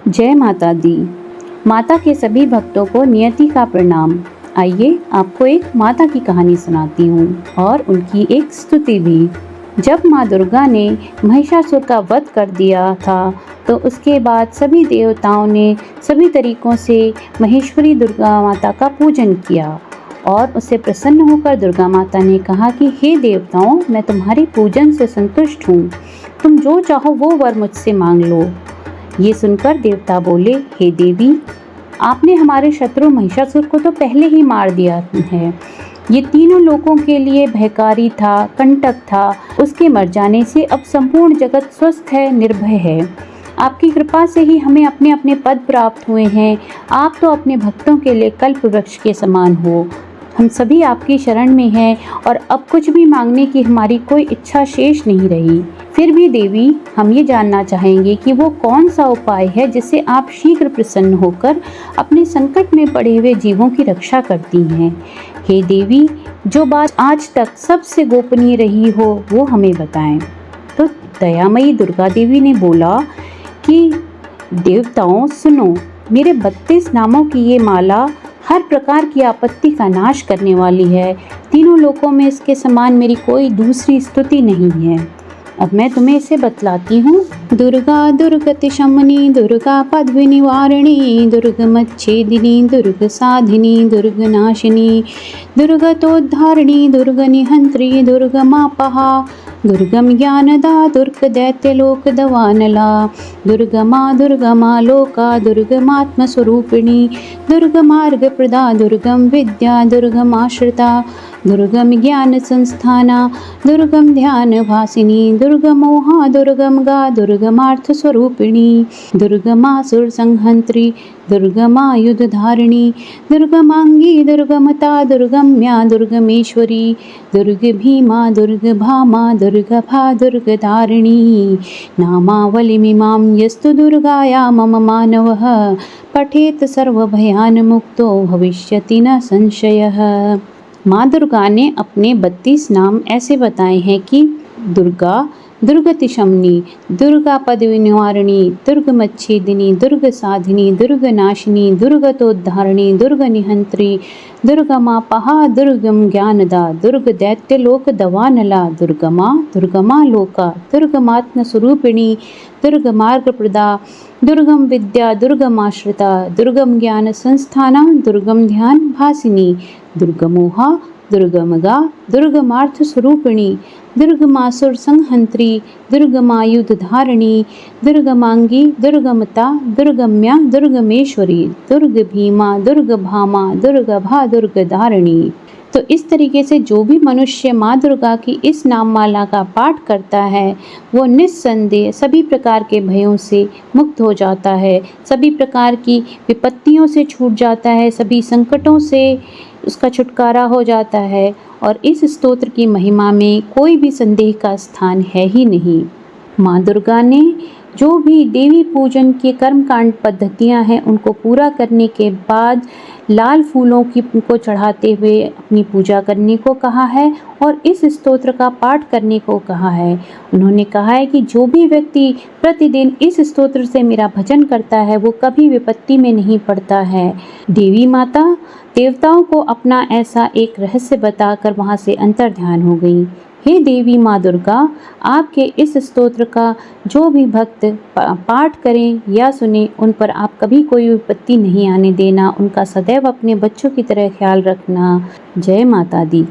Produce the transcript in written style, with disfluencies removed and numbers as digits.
जय माता दी। माता के सभी भक्तों को नियति का प्रणाम। आइए आपको एक माता की कहानी सुनाती हूँ और उनकी एक स्तुति भी। जब माँ दुर्गा ने महिषासुर का वध कर दिया था तो उसके बाद सभी देवताओं ने सभी तरीकों से महेश्वरी दुर्गा माता का पूजन किया और उससे प्रसन्न होकर दुर्गा माता ने कहा कि हे देवताओं, मैं तुम्हारे पूजन से संतुष्ट हूँ, तुम जो चाहो वो वर मुझसे मांग लो। ये सुनकर देवता बोले, हे देवी, आपने हमारे शत्रु महिषासुर को तो पहले ही मार दिया है। ये तीनों लोगों के लिए भयकारी था, कंटक था। उसके मर जाने से अब संपूर्ण जगत स्वस्थ है, निर्भय है। आपकी कृपा से ही हमें अपने अपने पद प्राप्त हुए हैं। आप तो अपने भक्तों के लिए कल्प वृक्ष के समान हो। हम सभी आपकी शरण में हैं और अब कुछ भी मांगने की हमारी कोई इच्छा शेष नहीं रही। फिर भी देवी, हम ये जानना चाहेंगे कि वो कौन सा उपाय है जिससे आप शीघ्र प्रसन्न होकर अपने संकट में पड़े हुए जीवों की रक्षा करती हैं। हे देवी, जो बात आज तक सबसे गोपनीय रही हो वो हमें बताएं। तो दयामयी दुर्गा देवी ने बोला कि देवताओं सुनो, मेरे 32 नामों की ये माला हर प्रकार की आपत्ति का नाश करने वाली है। तीनों लोकों में इसके समान मेरी कोई दूसरी स्तुति नहीं है। अब मैं तुम्हें इसे बतलाती हूँ। दुर्गा दुर्गति शमनी, दुर्गा पद्म निवारिणी, दुर्गमच्छेदिनी, दुर्ग साधिनी, दुर्ग नाशिनी, दुर्गतोद्धारिणी, दुर्ग निहंत्री, दुर्गमापहा, दुर्गम ज्ञानदा, दुर्ग दैत्यलोक दवानला, दुर्गमा लोका, दुर्गमात्मस्वरूपिणी, दुर्गमार्ग प्रदा, दुर्गम विद्या, दुर्गमाश्रिता, दुर्गम ज्ञान संस्थाना, दुर्गम ध्यान भासिनी, दुर्गमोहा, दुर्गम गा, दुर्गमार्थ स्वरूपिणी, दुर्गमासुर संहंत्री, दुर्गमायुध धारिणी, दुर्गमांगी, दुर्गमता, दुर्गम्या, दुर्गमेश्वरी, दुर्ग भीमा, दुर्ग भामा, दुर्गभा, दुर्गधारिणी, नामावलिमिमां यस्तु दुर्गाया मम मानवः पठेत सर्वभयान मुक्तो भविष्यति न संशयः। माँ दुर्गा ने अपने 32 नाम ऐसे बताए हैं कि दुर्गा, दुर्गति शमनी, दुर्गा पद्म निवारिणी, दुर्गमच्छेदिनी, दुर्ग साधिनी, दुर्ग नाशिनी, दुर्गतोद्धारिणी, दुर्ग निहंत्री, दुर्गमापहा, दुर्गम ज्ञानदा, दुर्ग दैत्यलोक दवानला, दुर्गमा लोका, दुर्गमात्म स्वरूपिणी, दुर्ग मार्ग प्रदा, दुर्गम विद्या, दुर्गमाश्रिता, दुर्गम ज्ञान संस्थाना, दुर्गम ध्यान भासिनी, दुर्गमोहा, दुर्गमगा, दुर्गमार्थ स्वरूपिणी, दुर्गमासुर संहंत्री, दुर्गमायुध धारिणी, दुर्गमांगी, दुर्गमता, दुर्गम्या, दुर्गमेश्वरी, दुर्ग भीमा, दुर्ग भामा, दुर्गभा, दुर्गधारिणी। तो इस तरीके से जो भी मनुष्य माँ दुर्गा की इस नाम माला का पाठ करता है वो निस्संदेह सभी प्रकार के भयों से मुक्त हो जाता है, सभी प्रकार की विपत्तियों से छूट जाता है, सभी संकटों से उसका छुटकारा हो जाता है और इस स्तोत्र की महिमा में कोई भी संदेह का स्थान है ही नहीं। माँ दुर्गा ने जो भी देवी पूजन के कर्मकांड पद्धतियाँ हैं उनको पूरा करने के बाद लाल फूलों को चढ़ाते हुए अपनी पूजा करने को कहा है और इस स्तोत्र का पाठ करने को कहा है। उन्होंने कहा है कि जो भी व्यक्ति प्रतिदिन इस स्तोत्र से मेरा भजन करता है वो कभी विपत्ति में नहीं पड़ता है। देवी माता देवताओं को अपना ऐसा एक रहस्य बताकर वहाँ से अंतर्ध्यान हो गई। हे देवी माँ दुर्गा, आपके इस स्तोत्र का जो भी भक्त पाठ करें या सुने उन पर आप कभी कोई विपत्ति नहीं आने देना, उनका सदैव अपने बच्चों की तरह ख्याल रखना। जय माता दी।